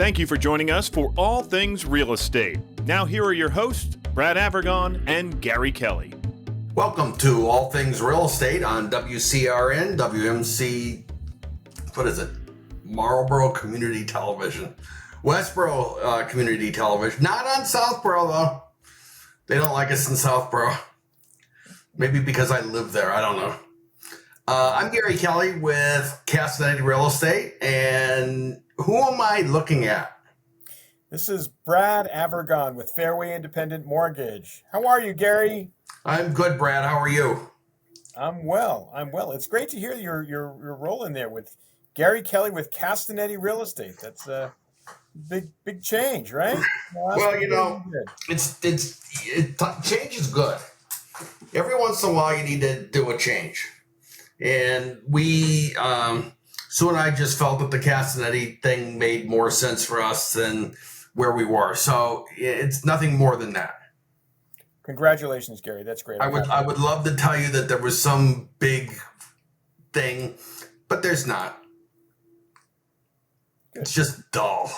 Thank you for joining us for All Things Real Estate. Now here are your hosts, Brad Avergon and Gary Kelly. Welcome to All Things Real Estate on WCRN, WMC, Marlboro Community Television. Westboro Community Television. Not on Southboro, though. They don't like us in Southboro. Maybe because I live there. I don't know. I'm Gary Kelly with Castanetti Real Estate. And who am I looking at? This is Brad Avergon with Fairway Independent Mortgage. How are you, Gary? I'm good, Brad. How are you? I'm well. It's great to hear your role in there with Gary Kelly with Castanetti Real Estate. That's a big change, right? Well, change is good. Every once in a while, you need to do a change. And Sue and I just felt that the Castanetti thing made more sense for us than where we were. So it's nothing more than that. Congratulations, Gary. That's great. I would love to tell you that there was some big thing, but there's not. Good. It's just dull.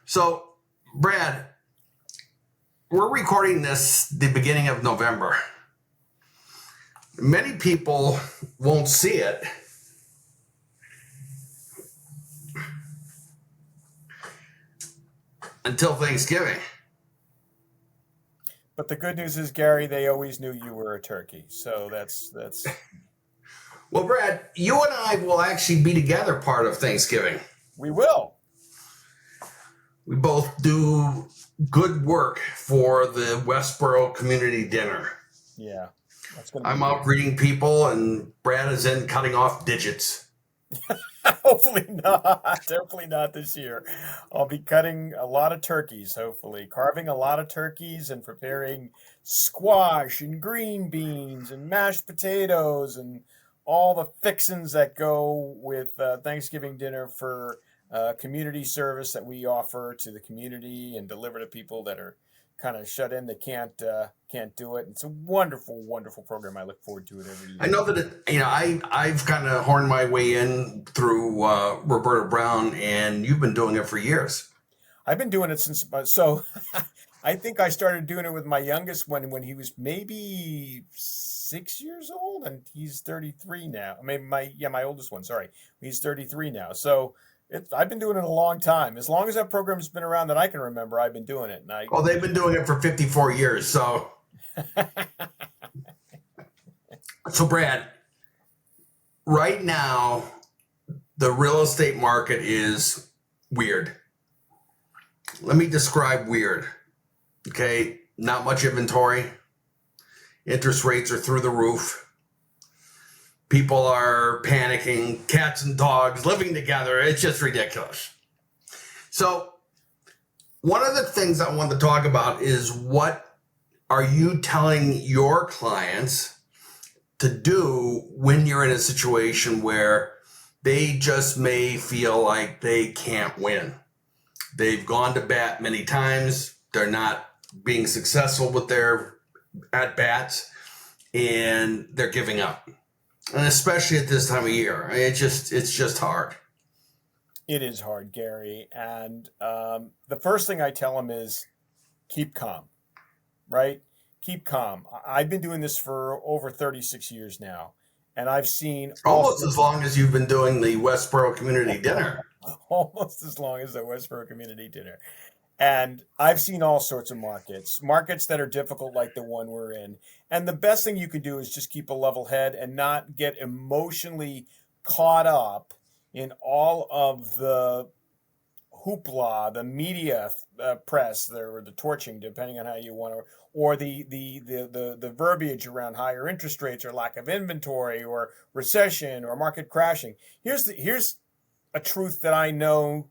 So, Brad, we're recording this the beginning of November. Many people won't see it until Thanksgiving. But the good news is, Gary, they always knew you were a turkey. So that's. Well, Brad, you and I will actually be together part of Thanksgiving. We will. We both do good work for the Westboro Community Dinner. Yeah. I'm out greeting people, and Brad is in cutting off digits. Hopefully not. Hopefully not this year. I'll be cutting a lot of turkeys, hopefully. Carving a lot of turkeys and preparing squash and green beans and mashed potatoes and all the fixins that go with Thanksgiving dinner for community service that we offer to the community and deliver to people that are kind of shut in, that can't do it. It's a wonderful, wonderful program. I look forward to it every year. I know that I've kind of horned my way in through Roberta Brown, and you've been doing it for years. I've been doing it since I think I started doing it with my youngest when he was maybe 6 years old, and he's 33 now. I mean, my oldest one. Sorry, he's 33 now. So. I've been doing it a long time. As long as that program's been around that I can remember, I've been doing it. Well, they've been doing it for 54 years. So, Brad, right now, the real estate market is weird. Let me describe weird. Okay, not much inventory. Interest rates are through the roof. People are panicking, cats and dogs living together. It's just ridiculous. So one of the things I want to talk about is, what are you telling your clients to do when you're in a situation where they just may feel like they can't win? They've gone to bat many times. They're not being successful with their at-bats, and they're giving up. And especially at this time of year, it's just hard. It is hard, Gary. And the first thing I tell them is keep calm, right? Keep calm. I've been doing this for over 36 years now, and I've seen almost as long as you've been doing the Westboro Community Dinner. Almost as long as the Westboro Community Dinner. And I've seen all sorts of markets that are difficult, like the one we're in. And the best thing you can do is just keep a level head and not get emotionally caught up in all of the hoopla, the media press, or the torching, depending on how you want to, or the verbiage around higher interest rates or lack of inventory or recession or market crashing. Here's a truth that I know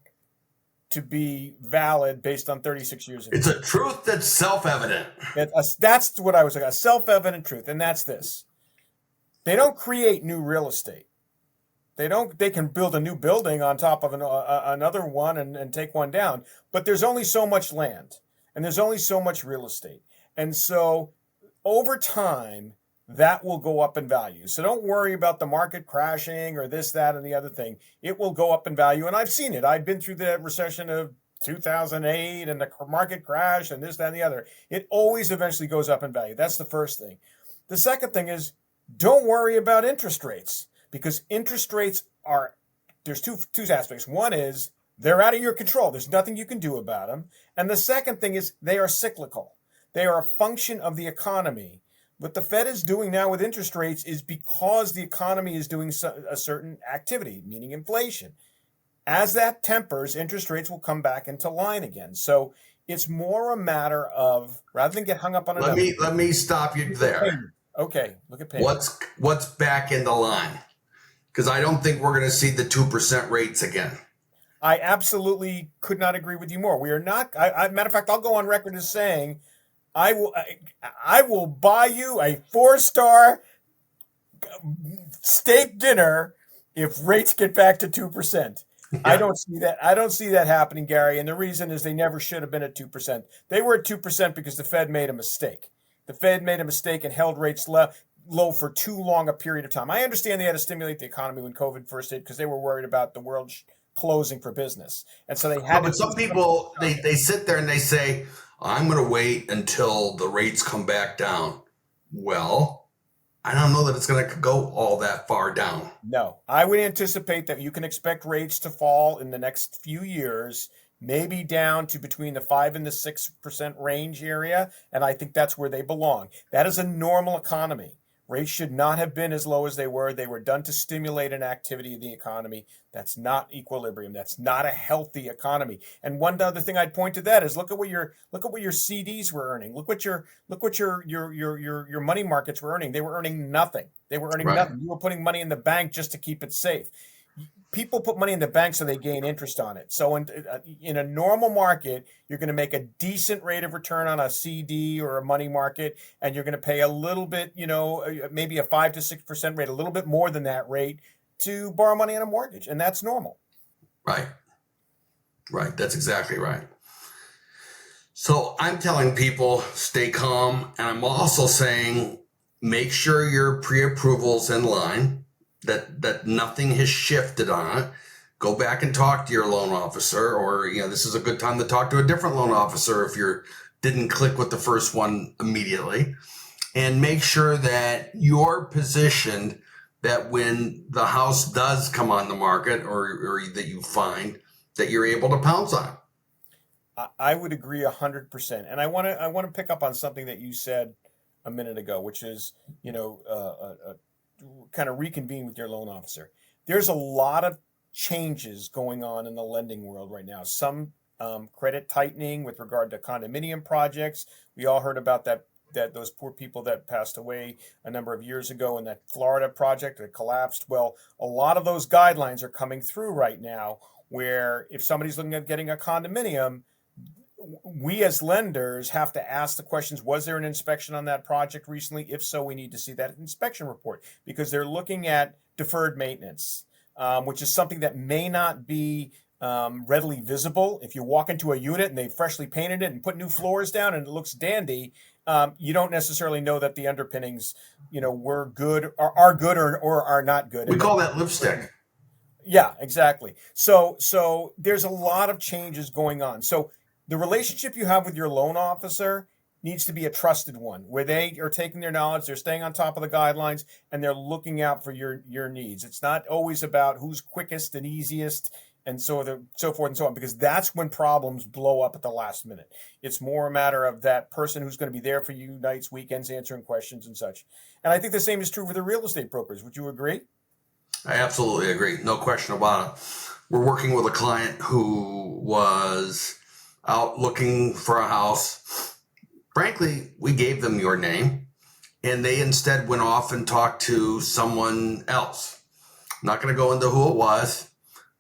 to be valid based on 36 years of It's a truth that's self-evident. That's what I was like, a self-evident truth, and that's this. They don't create new real estate. They can build a new building on top of another one and take one down, but there's only so much land, and there's only so much real estate. And so over time, that will go up in value. So don't worry about the market crashing or this, that, and the other thing. It will go up in value. And I've seen it. I've been through the recession of 2008 and the market crash and this, that, and the other. It always eventually goes up in value. That's the first thing. The second thing is don't worry about interest rates, because interest rates there's two aspects. One is they're out of your control. There's nothing you can do about them. And the second thing is they are cyclical. They are a function of the economy. What the Fed is doing now with interest rates is because the economy is doing a certain activity, meaning inflation. As that tempers, interest rates will come back into line again. So it's more a matter of, rather than get hung up on Let me stop you there. Okay, look at payment. What's back in the line? Because I don't think we're going to see the 2% rates again. I absolutely could not agree with you more. We are not. Matter of fact, I'll go on record as saying, I will buy you a 4-star steak dinner if rates get back to 2%. Yeah. I don't see that. I don't see that happening, Gary. And the reason is they never should have been at 2%. They were at 2% because the Fed made a mistake. The Fed made a mistake and held rates low for too long a period of time. I understand they had to stimulate the economy when COVID first hit because they were worried about the world closing for business. And so they had But some people, they sit there and they say, I'm going to wait until the rates come back down. Well, I don't know that it's going to go all that far down. No, I would anticipate that you can expect rates to fall in the next few years, maybe down to between the 5 and the 6% range area. And I think that's where they belong. That is a normal economy. Rates should not have been as low as they were. They were done to stimulate an activity in the economy. That's not equilibrium. That's not a healthy economy. And one other thing I'd point to that is look at what your CDs were earning. Look what your money markets were earning. They were earning nothing. They were earning nothing. You were putting money in the bank just to keep it safe. People put money in the bank so they gain interest on it. So in a normal market, you're going to make a decent rate of return on a CD or a money market, and you're going to pay a little bit, maybe a 5 to 6% rate, a little bit more than that rate to borrow money on a mortgage, and that's normal. Right. That's exactly right. So I'm telling people stay calm, and I'm also saying make sure your pre-approval's in line. That nothing has shifted on it. Go back and talk to your loan officer, or this is a good time to talk to a different loan officer if you didn't click with the first one immediately, and make sure that you're positioned that when the house does come on the market or that you find that you're able to pounce on it. I would agree 100%, and I want to pick up on something that you said a minute ago, which is kind of reconvene with your loan officer. There's a lot of changes going on in the lending world right now. Some credit tightening with regard to condominium projects. We all heard about that those poor people that passed away a number of years ago in that Florida project that collapsed. Well, a lot of those guidelines are coming through right now, where if somebody's looking at getting a condominium, we as lenders have to ask the questions, was there an inspection on that project recently? If so, we need to see that inspection report, because they're looking at deferred maintenance, which is something that may not be readily visible. If you walk into a unit and they freshly painted it and put new floors down and it looks dandy, you don't necessarily know that the underpinnings, were good or are good or are not good. We call that lipstick. Yeah, exactly. So there's a lot of changes going on. So the relationship you have with your loan officer needs to be a trusted one, where they are taking their knowledge, they're staying on top of the guidelines, and they're looking out for your needs. It's not always about who's quickest and easiest and so forth and so on, because that's when problems blow up at the last minute. It's more a matter of that person who's going to be there for you nights, weekends, answering questions and such. And I think the same is true for the real estate brokers. Would you agree? I absolutely agree. No question about it. We're working with a client who was out looking for a house. Frankly, we gave them your name, and they instead went off and talked to someone else. I'm not going to go into who it was,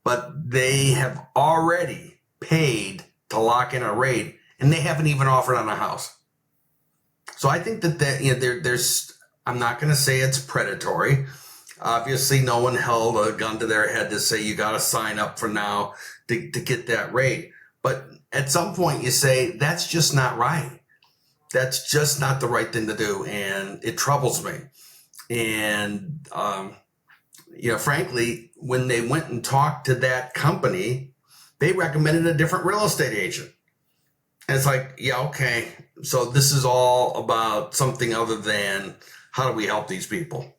but they have already paid to lock in a rate, and they haven't even offered on a house. So I think that there's, I'm not going to say it's predatory. Obviously, no one held a gun to their head to say you got to sign up for now to get that rate. But at some point you say, that's just not right. That's just not the right thing to do, and it troubles me. And frankly, when they went and talked to that company, they recommended a different real estate agent. And it's like, yeah, okay. So this is all about something other than how do we help these people?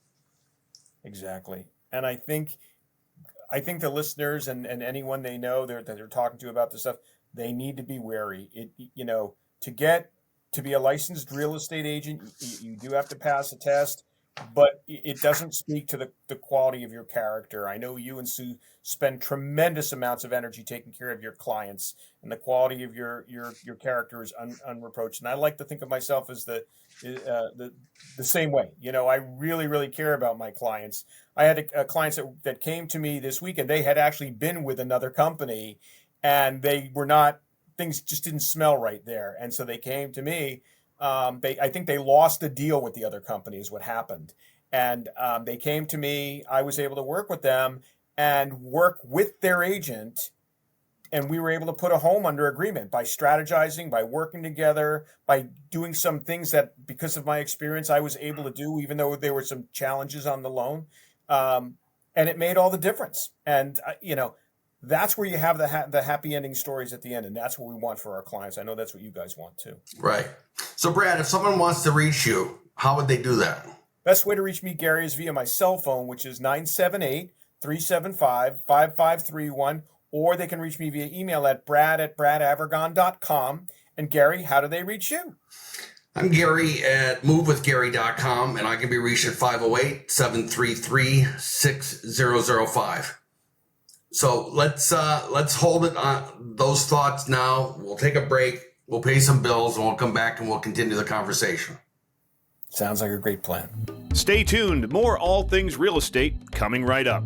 Exactly. And I think the listeners and anyone they know that they're talking to about this stuff, they need to be wary. To be a licensed real estate agent, you do have to pass a test, but it doesn't speak to the quality of your character. I know you and Sue spend tremendous amounts of energy taking care of your clients, and the quality of your character is unreproached. And I like to think of myself as the same way. I really, really care about my clients. I had a clients that came to me this week, and they had actually been with another company, and they were not. Things just didn't smell right there, and so they came to me. I think they lost a deal with the other company is what happened, and they came to me. I was able to work with them and work with their agent, and we were able to put a home under agreement by strategizing, by working together, by doing some things that, because of my experience, I was able to do, even though there were some challenges on the loan, and it made all the difference. And that's where you have the happy ending stories at the end, and that's what we want for our clients. I know that's what you guys want too. Right. So, Brad, if someone wants to reach you, how would they do that? Best way to reach me, Gary, is via my cell phone, which is 978-375-5531, or they can reach me via email at brad@bradavergon.com. And Gary, how do they reach you? I'm Gary at movewithgary.com, and I can be reached at 508-733-6005. So let's hold it on those thoughts now. We'll take a break. We'll pay some bills, and we'll come back and we'll continue the conversation. Sounds like a great plan. Stay tuned. More All Things Real Estate coming right up.